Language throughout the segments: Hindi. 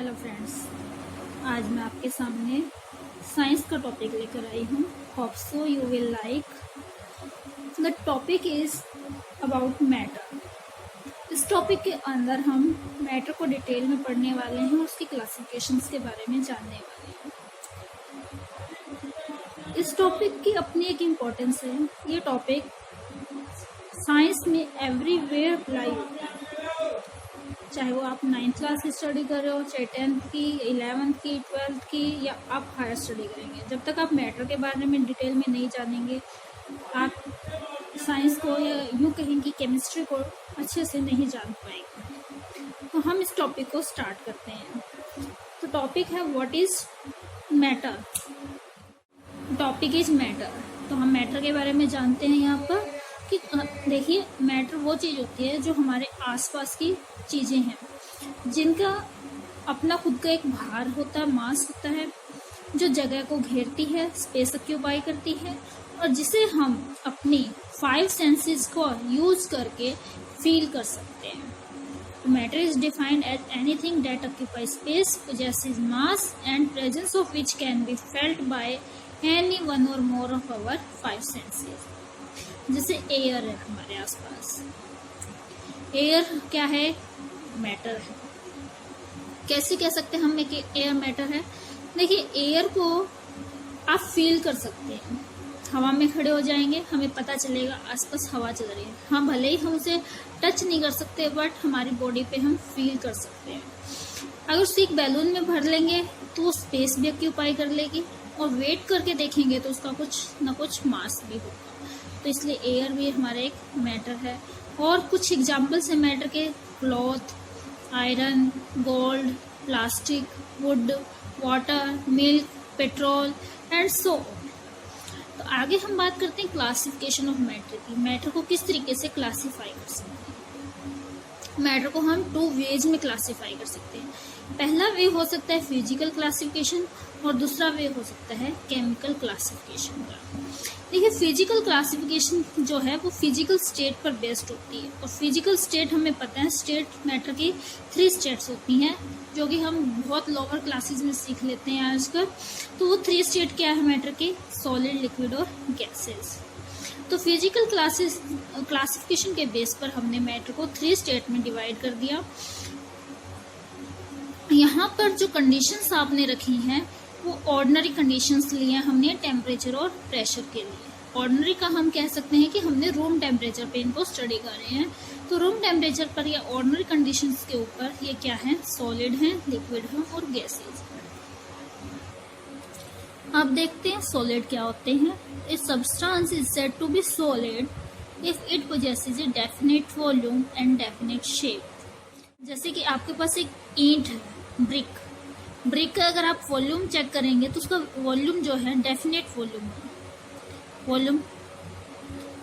हेलो फ्रेंड्स, आज मैं आपके सामने साइंस का टॉपिक लेकर आई हूँ। Hope so you will like. The topic is about matter. इस टॉपिक के अंदर हम मैटर को डिटेल में पढ़ने वाले हैं, उसकी क्लासिफिकेशंस के बारे में जानने वाले हैं। इस टॉपिक की अपनी एक इम्पोर्टेंस है। ये टॉपिक साइंस में एवरीवेयर अप्लाई होता है, चाहे वो आप 9th क्लास की स्टडी कर रहे हो, चाहे 10th की, 11th की, 12th की, या आप हायर स्टडी करेंगे। जब तक आप मैटर के बारे में डिटेल में नहीं जानेंगे, आप साइंस को या यूँ कहें कि केमिस्ट्री को अच्छे से नहीं जान पाएंगे। तो हम इस टॉपिक को स्टार्ट करते हैं। तो टॉपिक है what is matter. Topic is matter. तो हम मैटर के बारे में जानते हैं यहाँ पर कि देखिए, मैटर वो चीज़ होती है जो हमारे आसपास की चीज़ें हैं, जिनका अपना खुद का एक भार होता है, मास होता है, जो जगह को घेरती है, स्पेस ऑक्यूपाई करती है, और जिसे हम अपनी 5 सेंसेस को यूज करके फील कर सकते हैं। Matter is defined as anything that occupy space, possesses mass and presence of which can be felt by any one or more of our 5 senses। जैसे एयर है हमारे आसपास। एयर क्या है? मैटर है। कैसे कह सकते हैं हम कि एयर मैटर है? देखिए, एयर को आप फील कर सकते हैं। हवा में खड़े हो जाएंगे, हमें पता चलेगा आसपास हवा चल रही है। हम भले ही हम उसे टच नहीं कर सकते, बट हमारी बॉडी पे हम फील कर सकते हैं। अगर उसे एक बैलून में भर लेंगे तो वो स्पेस भी ऑक्यूपाई कर लेगी, और वेट करके देखेंगे तो उसका कुछ ना कुछ मास भी होगा। तो इसलिए एयर भी हमारा एक मैटर है। और कुछ एग्जाम्पल्स हैं मैटर के: cloth, iron, gold, plastic, would, water, milk, petrol and so on. तो आगे हम बात करते हैं क्लासिफिकेशन ऑफ मैटर की। मैटर को किस तरीके से क्लासीफाई कर सकते हैं? मैटर को हम 2 वेज में क्लासीफाई कर सकते हैं। पहला वे हो सकता है फिजिकल क्लासिफिकेशन, और दूसरा वे हो सकता है केमिकल क्लासिफिकेशन का। देखिए, फिजिकल क्लासिफिकेशन जो है वो फिजिकल स्टेट पर बेस्ड होती है। और फिजिकल स्टेट हमें पता है, स्टेट मैटर की 3 स्टेट्स होती हैं, जो कि हम बहुत लोअर क्लासेस में सीख लेते हैं आजकल। तो वो 3 स्टेट क्या है मैटर की? सॉलिड, लिक्विड और गैसेस। तो फिजिकल क्लासिफिकेशन के बेस पर हमने मैटर को 3 स्टेट में डिवाइड कर दिया। यहाँ पर जो कंडीशंस आपने रखी हैं वो ऑर्डिनरी कंडीशंस लिए हैं हमने टेम्परेचर और प्रेशर के लिए। ऑर्डिनरी का हम कह सकते हैं कि हमने रूम टेम्परेचर पे इनको स्टडी कर रहे हैं। तो रूम टेम्परेचर पर या ऑर्डिनरी कंडीशंस के ऊपर ये क्या है? सॉलिड है, लिक्विड है और गैसेज। अब देखते हैं सॉलिड क्या होते हैं। A substance is said to be solid if it possesses a definite volume and definite shape. जैसे कि आपके पास एक ईंट है, ब्रिक का अगर आप वॉल्यूम चेक करेंगे तो उसका वॉल्यूम जो है डेफिनेट वॉल्यूम,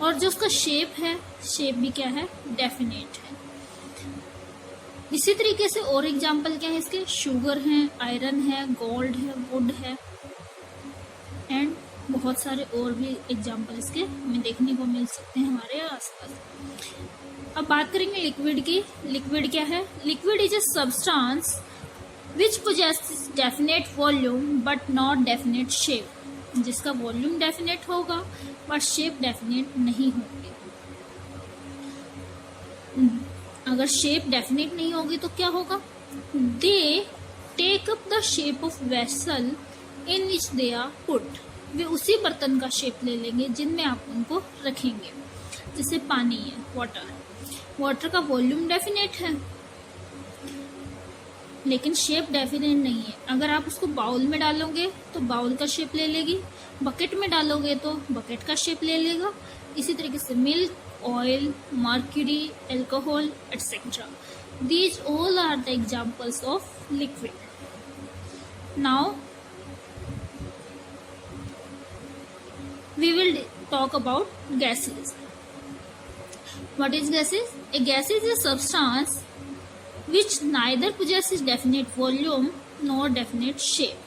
और जो उसका शेप है, शेप भी क्या है? डेफिनेट है। इसी तरीके से और एग्जांपल क्या है इसके? शुगर है, आयरन है, गोल्ड है, वुड है, एंड बहुत सारे और भी एग्जांपल इसके हमें देखने को मिल सकते हैं हमारे आसपास। अब बात करेंगे लिक्विड की। लिक्विड क्या है? Liquid is a substance which possesses definite volume but not definite shape। जिसका वॉल्यूम डेफिनेट होगा बट शेप डेफिनेट नहीं होगी। अगर शेप डेफिनेट नहीं होगी तो क्या होगा? They take up the shape of vessel in which they are put. वे उसी बर्तन का शेप ले लेंगे जिनमें आप उनको रखेंगे। जैसे पानी है, वाटर का वॉल्यूम डेफिनेट है लेकिन शेप डेफिनेट नहीं है। अगर आप उसको बाउल में डालोगे तो बाउल का शेप ले लेगी, बकेट में डालोगे तो बकेट का शेप ले लेगा। इसी तरीके से milk, oil, mercury, alcohol etcetera, these all are the examples of liquid. Now we will talk about gases. What is gases? A gas is a substance which neither possesses definite volume nor definite shape।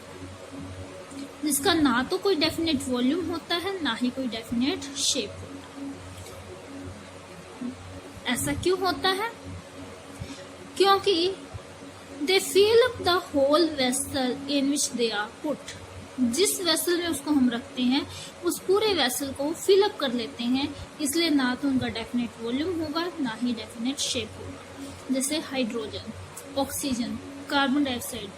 जिसका ना तो कोई डेफिनेट वॉल्यूम होता है ना ही कोई डेफिनेट शेप होता है। ऐसा क्यों होता है? क्योंकि they fill up the whole vessel in which they are put. जिस वेसल में उसको हम रखते हैं उस पूरे वेसल को फिल अप कर लेते हैं, इसलिए ना तो उनका डेफिनेट वॉल्यूम होगा ना ही डेफिनेट शेप होगा। जैसे hydrogen, oxygen, carbon dioxide,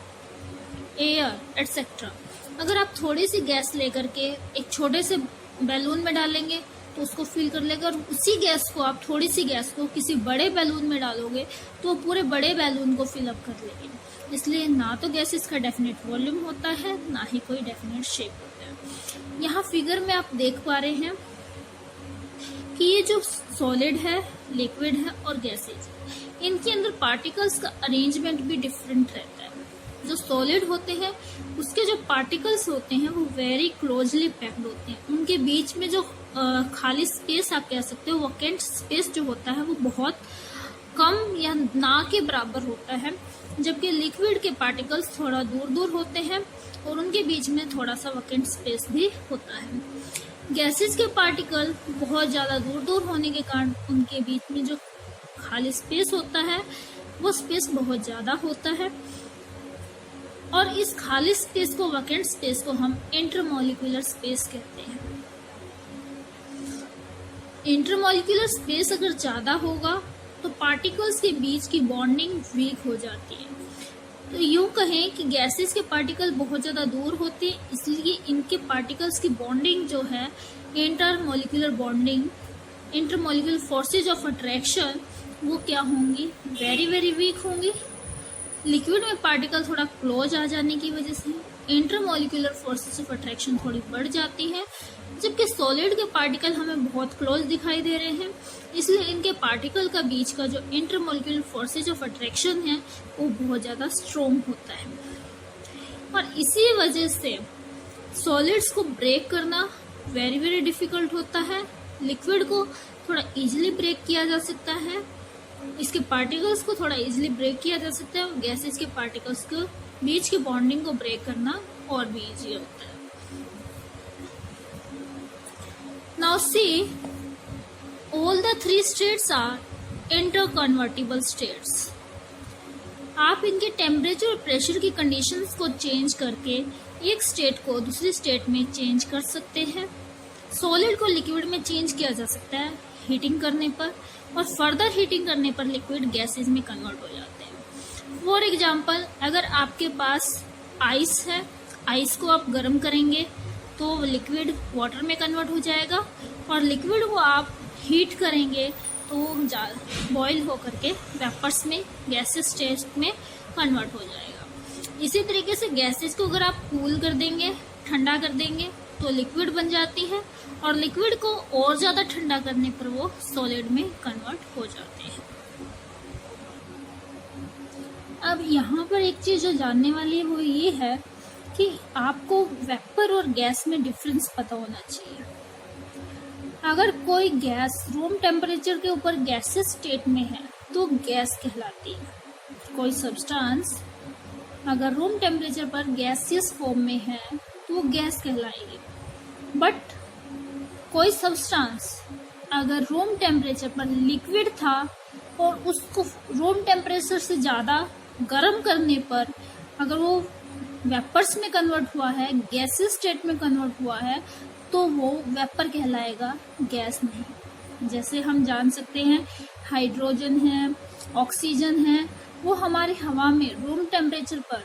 air etcetera. अगर आप थोड़ी सी गैस लेकर के एक छोटे से बैलून में डालेंगे तो उसको फिल कर लेगा, और उसी गैस को आप थोड़ी सी गैस को किसी बड़े बैलून में डालोगे तो पूरे बड़े बैलून को फिल अप कर लेंगे। इसलिए ना तो गैसेस का डेफिनेट वॉल्यूम होता है ना ही कोई डेफिनेट शेप होता है। यहाँ फिगर में आप देख पा रहे हैं कि ये जो सॉलिड है, लिक्विड है और गैसेज, इनके अंदर पार्टिकल्स का अरेंजमेंट भी डिफरेंट रहता है। जो सॉलिड होते हैं उसके जो पार्टिकल्स होते हैं वो वेरी क्लोजली पैक्ड होते हैं। उनके बीच में जो खाली स्पेस आप कह सकते हो, वैकेंट स्पेस जो होता है वो बहुत कम या ना के बराबर होता है, जबकि लिक्विड के पार्टिकल्स थोड़ा दूर दूर होते हैं और उनके बीच में थोड़ा सा वैकेंट स्पेस भी होता है। गैसेस के पार्टिकल बहुत ज़्यादा दूर दूर होने के कारण उनके बीच में जो खाली स्पेस होता है वो स्पेस बहुत ज़्यादा होता है, और इस खाली स्पेस को, वैकेंट स्पेस को हम इंटरमॉलिक्यूलर स्पेस कहते हैं। इंटरमॉलिक्यूलर स्पेस अगर ज़्यादा होगा तो पार्टिकल्स के बीच की बॉन्डिंग वीक हो जाती है। तो यूं कहें कि गैसेस के पार्टिकल बहुत ज़्यादा दूर होते हैं, इसलिए इनके पार्टिकल्स की बॉन्डिंग जो है, intermolecular bonding, intermolecular forces of attraction, वो क्या होंगी? वेरी वेरी वीक होंगी। लिक्विड में पार्टिकल थोड़ा क्लोज आ जाने की वजह से इंटरमॉलिक्यूलर फोर्सेस ऑफ अट्रैक्शन थोड़ी बढ़ जाती है, जबकि सॉलिड के पार्टिकल हमें बहुत क्लोज दिखाई दे रहे हैं, इसलिए इनके पार्टिकल का बीच का जो इंटरमॉलिक्यूलर फोर्सेज ऑफ अट्रैक्शन है वो बहुत ज़्यादा स्ट्रॉन्ग होता है। और इसी वजह से सॉलिड्स को ब्रेक करना वेरी वेरी डिफिकल्ट होता है। लिक्विड को थोड़ा इजीली ब्रेक किया जा सकता है, इसके पार्टिकल्स को थोड़ा इजीली ब्रेक किया जा सकता है, और गैसेस के पार्टिकल्स के बीच की बॉन्डिंग को ब्रेक करना और भी इजी होता है। Now see, all the three states are interconvertible states. आप इनके टेम्परेचर और प्रेशर की कंडीशंस को चेंज करके एक स्टेट को दूसरी स्टेट में चेंज कर सकते हैं। सॉलिड को लिक्विड में चेंज किया जा सकता है हीटिंग करने पर, और फर्दर हीटिंग करने पर लिक्विड गैसेज में कन्वर्ट हो जाते हैं। फॉर एग्जाम्पल, अगर आपके पास आइस है, आइस को आप गर्म करेंगे तो लिक्विड वाटर में कन्वर्ट हो जाएगा, और लिक्विड को आप हीट करेंगे तो बॉयल होकर के वेपर्स में, गैसेस स्टेट में कन्वर्ट हो जाएगा। इसी तरीके से गैसेस को अगर आप कूल कर देंगे, ठंडा कर देंगे तो लिक्विड बन जाती है, और लिक्विड को और ज़्यादा ठंडा करने पर वो सॉलिड में कन्वर्ट हो जाते हैं। अब यहाँ पर एक चीज़ जो जानने वाली है वो ये है कि आपको वेपर और गैस में डिफरेंस पता होना चाहिए। अगर कोई गैस रूम टेम्परेचर के ऊपर गैसेस स्टेट में है तो गैस कहलाती है। कोई सब्सटेंस अगर रूम टेम्परेचर पर गैसियस फॉर्म में है तो वो गैस कहलाएगी। बट कोई सब्सटेंस अगर रूम टेम्परेचर पर लिक्विड था और उसको रूम टेम्परेचर से ज़्यादा गर्म करने पर अगर वो वेपर्स में कन्वर्ट हुआ है, गैसेस स्टेट में कन्वर्ट हुआ है, तो वो वेपर कहलाएगा, गैस नहीं। जैसे हम जान सकते हैं हाइड्रोजन है, ऑक्सीजन है, वो हमारी हवा में रूम टेम्परेचर पर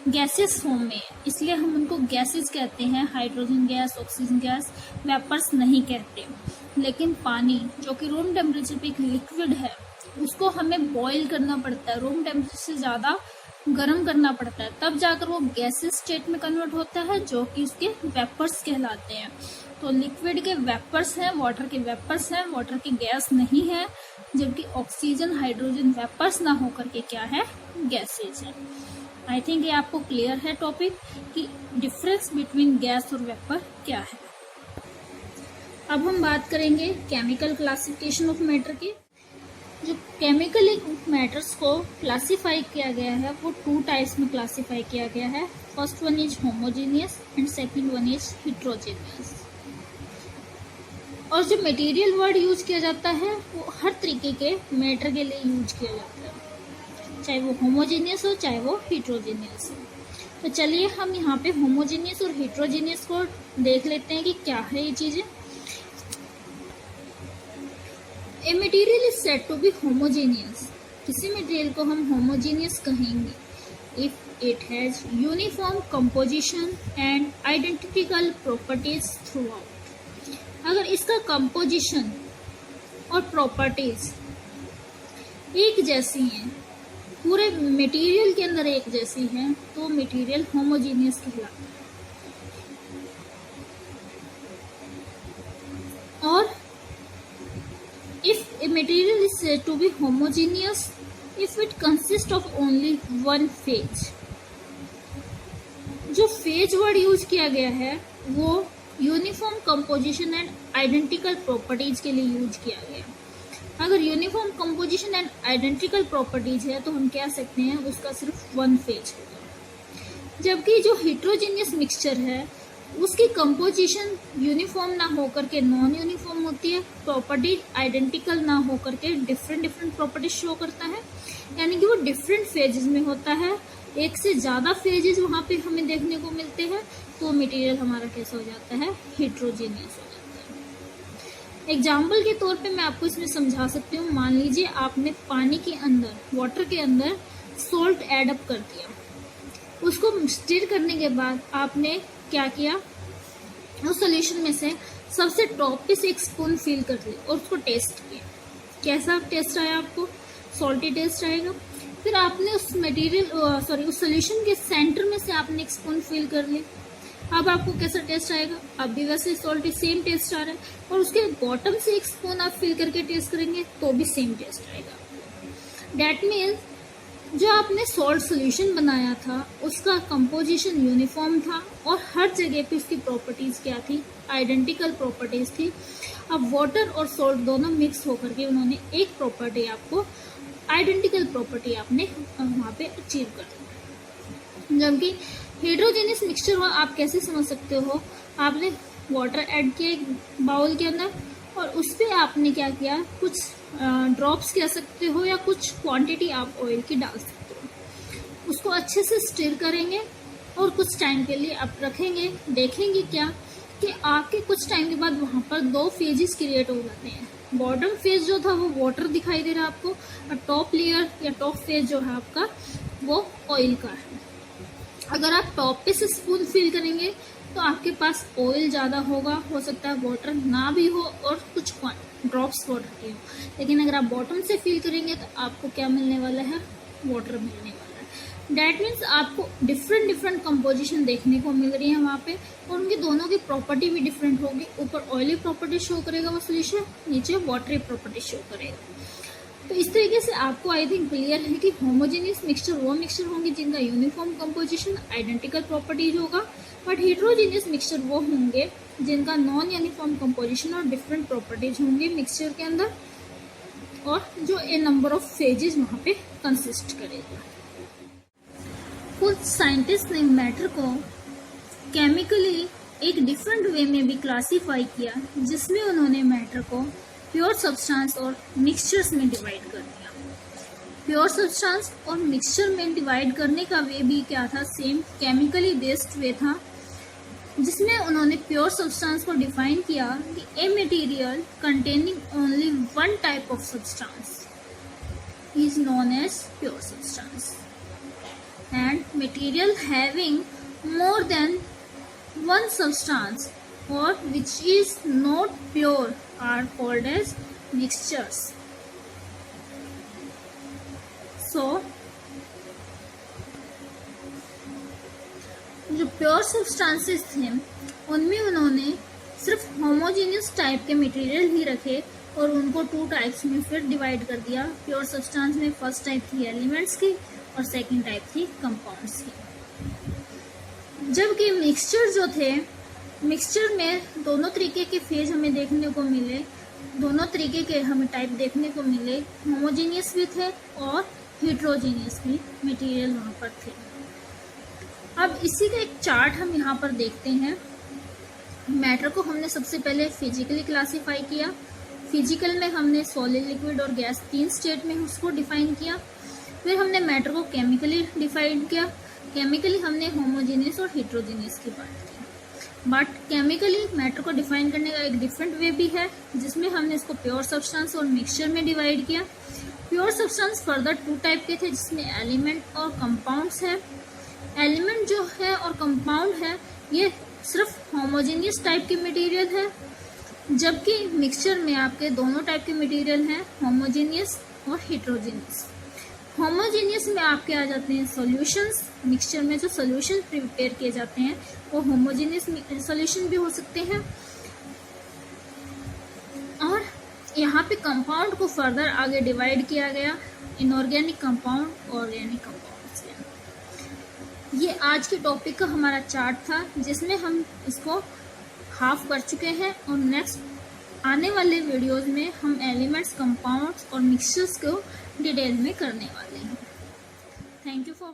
गैसेस फॉर्म में है, इसलिए हम उनको गैसेस कहते हैं। Hydrogen gas, oxygen gas, vapours नहीं कहते। लेकिन पानी जो कि रूम टेम्परेचर पे एक लिक्विड है, उसको हमें बॉईल करना पड़ता है, रूम टेम्परेचर से ज़्यादा गर्म करना पड़ता है, तब जाकर वो गैसेस स्टेट में कन्वर्ट होता है, जो कि उसके वेपर्स कहलाते हैं। तो लिक्विड के वेपर्स हैं, वाटर के वेपर्स हैं, वाटर की गैस नहीं है, जबकि ऑक्सीजन, हाइड्रोजन वेपर्स ना होकर के क्या है, गैसेज है। आई थिंक ये आपको क्लियर है टॉपिक कि डिफरेंस बिटवीन गैस और वेपर क्या है। अब हम बात करेंगे केमिकल क्लासिफिकेशन ऑफ मैटर की। जो केमिकल मैटर्स को क्लासिफाई किया गया है वो 2 टाइप्स में क्लासिफाई किया गया है। First one is homogeneous and second one is heterogeneous. और जो मटेरियल वर्ड यूज किया जाता है वो हर तरीके के मैटर के लिए यूज किया जाता है, चाहे वो होमोजीनियस हो चाहे वो हीट्रोजीनियस हो। तो चलिए हम यहाँ पे होमोजीनियस और हीट्रोजीनियस को देख लेते हैं कि क्या है ये चीज़ें। A material is said to be homogeneous, किसी मटेरियल को हम होमोजीनियस कहेंगे if it has uniform composition and identical properties throughout. अगर इसका कंपोजिशन और प्रॉपर्टीज एक जैसी हैं, पूरे मटेरियल के अंदर एक जैसी हैं, तो मटेरियल होमोजीनियस कहलाता है। और if a material is said to be homogeneous if it consist of only one phase. जो फेज वर्ड यूज किया गया है वो uniform composition and identical properties के लिए यूज किया गया। अगर uniform composition and identical properties है तो हम कह सकते हैं उसका सिर्फ वन फेज होगा। जबकि जो हेट्रोजीनियस मिक्सचर है उसकी कंपोजिशन यूनिफॉर्म ना होकर के नॉन यूनिफॉर्म होती है, प्रॉपर्टी आइडेंटिकल ना होकर के डिफरेंट प्रॉपर्टीज शो करता है, यानी कि वो डिफरेंट फेजेस में होता है, एक से ज़्यादा फेजेस वहाँ पे हमें देखने को मिलते हैं, तो मटेरियल हमारा कैसा हो जाता है, हेट्रोजीनियस हो जाता है। एग्जाम्पल के तौर पे मैं आपको इसमें समझा सकती हूँ। मान लीजिए आपने पानी के अंदर, वाटर के अंदर सॉल्ट ऐड अप कर दिया, उसको स्टिर करने के बाद आपने क्या किया, उस सोल्यूशन में से सबसे टॉप पे से एक स्पून फिल कर लिया और उसको टेस्ट किया। कैसा टेस्ट आया आपको, सॉल्टी टेस्ट आएगा। फिर आपने उस उस सोल्यूशन के सेंटर में से आपने एक स्पून फिल कर लिया, अब आपको कैसा टेस्ट आएगा, अब भी वैसे सॉल्टी सेम टेस्ट आ रहा है। और उसके बॉटम से एक स्पून आप फिल करके टेस्ट करेंगे तो भी सेम टेस्ट आएगा। दैट मीन्स जो आपने सॉल्ट सोल्यूशन बनाया था उसका कंपोजिशन यूनिफॉर्म था और हर जगह पे उसकी प्रॉपर्टीज क्या थी, आइडेंटिकल प्रॉपर्टीज थी। अब वाटर और सॉल्ट दोनों मिक्स होकर के उन्होंने एक प्रॉपर्टी आपको, आइडेंटिकल प्रॉपर्टी आपने वहाँ पे अचीव कर दी। जबकि हेट्रोजेनियस मिक्सचर आप कैसे समझ सकते हो, आपने वाटर ऐड किया एक बाउल के अंदर और उस पर आपने क्या किया, कुछ ड्रॉप्स कह सकते हो या कुछ क्वांटिटी आप ऑयल की डाल सकते हो। उसको अच्छे से स्टिर करेंगे और कुछ टाइम के लिए आप रखेंगे। देखेंगे क्या कि आपके कुछ टाइम के बाद वहाँ पर दो फेजेस क्रिएट हो जाते हैं। बॉटम फेज जो था वो वाटर दिखाई दे रहा है आपको, और टॉप लेयर या टॉप फेज जो है आपका वो ऑयल का है। अगर आप टॉप पे से स्पून फिल करेंगे तो आपके पास ऑयल ज़्यादा होगा, हो सकता है वाटर ना भी हो और कुछ ड्रॉप्स वाटर के हो। लेकिन अगर आप बॉटम से फिल करेंगे तो आपको क्या मिलने वाला है, वाटर मिलने वाला है। डैट मीन्स आपको डिफरेंट कंपोजिशन देखने को मिल रही है वहाँ पे, और उनकी दोनों की प्रॉपर्टी भी डिफरेंट होगी। ऊपर ऑयली प्रॉपर्टी शो करेगा वो सोल्यूशन, नीचे वाटरी प्रॉपर्टी शो करेगा। तो इस तरीके से आपको आई थिंक क्लियर है कि होमोजेनियस मिक्सचर वो मिक्सचर होंगे जिनका यूनिफॉर्म कंपोजिशन, आइडेंटिकल प्रॉपर्टीज होगा, बट हेट्रोजेनियस मिक्सचर वो होंगे जिनका नॉन यूनिफॉर्म कंपोजिशन और डिफरेंट प्रॉपर्टीज होंगे मिक्सचर के अंदर, और जो ए नंबर ऑफ फेजेस वहाँ पे कंसिस्ट करेगा। कुछ साइंटिस्ट ने मैटर को केमिकली एक डिफरेंट वे में भी क्लासीफाई किया, जिसमें उन्होंने मैटर को प्योर सब्सटेंस और मिक्सचर्स में डिवाइड कर दिया। प्योर सब्सटेंस और मिक्सचर में डिवाइड करने का वे भी क्या था, सेम केमिकली बेस्ड वे था, जिसमें उन्होंने प्योर सब्सटेंस को डिफाइन किया कि a material containing only one type of substance is known as pure substance, and material having more than one substance or which is not pure are called as mixtures. So जो प्योर सब्सटेंसेस थे उनमें उन्होंने सिर्फ होमोजेनियस टाइप के मटेरियल ही रखे और उनको टू टाइप्स में फिर डिवाइड कर दिया। प्योर सब्सटेंस में फर्स्ट टाइप थी एलिमेंट्स की और सेकंड टाइप थी कंपाउंड्स की। जबकि मिक्सचर जो थे, मिक्सचर में दोनों तरीके के फेज हमें देखने को मिले, दोनों तरीके के हमें टाइप देखने को मिले, होमोजेनियस भी थे और हेट्रोजेनियस भी मटेरियल वहाँ पर थे। अब इसी का एक चार्ट हम यहाँ पर देखते हैं। मैटर को हमने सबसे पहले फिजिकली क्लासीफाई किया। फिजिकल में हमने सॉलिड, लिक्विड और गैस 3 स्टेट में उसको डिफाइन किया। फिर हमने मैटर को केमिकली डिफाइन किया। केमिकली हमने होमोजेनियस और हेट्रोजेनियस की बात की, बट केमिकली मैटर को डिफाइन करने का एक डिफरेंट वे भी है, जिसमें हमने इसको प्योर सब्सटेंस और मिक्सचर में डिवाइड किया। प्योर सब्सटेंस फर्दर 2 टाइप के थे, जिसमें एलिमेंट और कंपाउंड्स है। एलिमेंट जो है और कंपाउंड है ये सिर्फ होमोजेनियस टाइप के मटेरियल है, जबकि मिक्सचर में आपके दोनों टाइप के मटेरियल हैं, होमोजेनियस और हेट्रोजेनियस। होमोजेनियस में आपके आ जाते हैं सॉल्यूशंस। मिक्सचर में जो सॉल्यूशन प्रिपेयर किए जाते हैं वो होमोजेनियस सॉल्यूशन भी हो सकते हैं। और यहाँ पे कंपाउंड को फर्दर आगे डिवाइड किया गया, इनऑर्गेनिक कंपाउंड, ऑर्गेनिक कंपाउंड। ये आज के टॉपिक का हमारा चार्ट था, जिसमें हम इसको हाफ कर चुके हैं, और नेक्स्ट आने वाले वीडियोस में हम एलिमेंट्स, कंपाउंड्स और मिक्सचर्स को डिटेल में करने वाले हैं। Thank you for